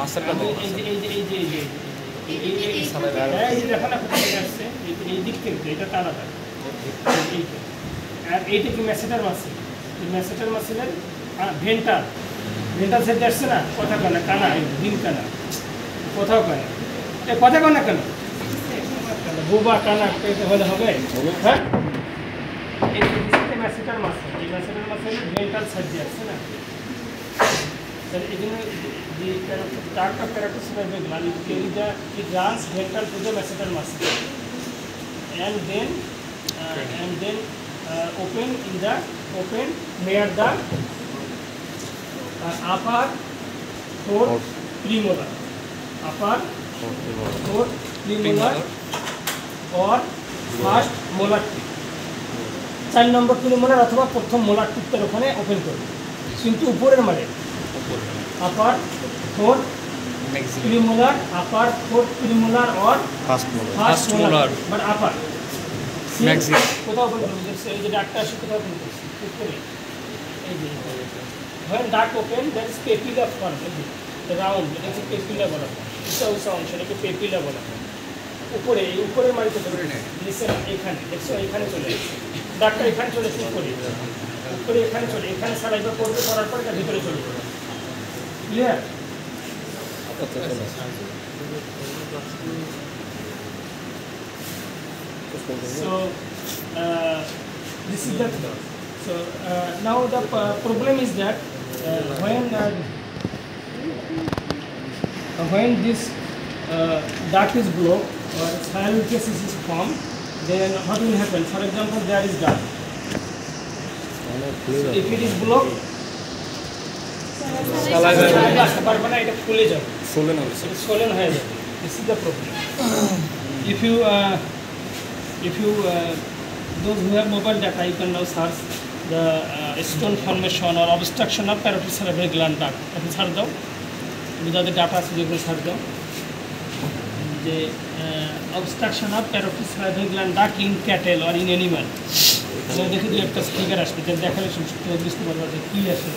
মাস্টারটা এই যে এই যে এই যে এই যে এই দেখো না কোথায় আসছে, এই দিক থেকে এটা টানা থাকে, আর এইটা কি ম্যাসেটার মাসেল, এই ম্যাসেটার মাসেলের ভেন্টাল সেট আসছে না, কথা কয় না, কানা দিন কানা, কোথাও কয় না, কথা কয় না কেন, বোবা কানা হলে হবে, হ্যাঁ এই ম্যাসেটার মাসেল, এই ম্যাসেটার মাসেলের ভেন্টাল সেট আসছে না, তাহলে এই জন্য the dark of paratus cerebellum, it runs ventral to the masseter muscle, and then open near the upper fourth premolar, or first molar tooth, 4 number premolar অথবা প্রথম মোলার টুথটার ওখানে ওপেন করবে, কিন্তু উপরের মানে upper fourth premolar, upper fourth premolar or first molar, but upper maximum কোথাও open করবে, এই যে ডাকটা আসে কোথাও ওপেন করছে উপরে, এই যে when duct open there is papilla form, the round, এটা হচ্ছে papilla বলা হয়, উঁচা অংশ এটাকে papilla বলা হয়, উপরে এই উপরের মাড়িতে ধরে নেয়, লিসেন এখানে দেখছো, এখানে চলে আসছে ডাকটা, এখানে চলে আসছে উপরে এখানে চলে, এখানে সালাইভা করবে, করার পর এটা ভিতরে চলে যাবে, clear? So this is the so now the problem is that when this duct is blocked or spinal is formed, then what will happen? For example, there is duct. So if it is blocked, পারবে না, এটা ফুলে যাবে, swollen হয়ে যাবে. This is the problem. If you those who have mobile data, you can now search the stone formation or obstruction of parotid cerebral gland duct. আপনি search দাও, যাদের ডাটা আছে যেগুলো সার্চ দাও, যে obstruction of parotid cerebral gland duct in cattle or in animal, দেখে দু একটা স্টিকার আসবে, দেখালে বুঝতে পারবা যে কী আসে.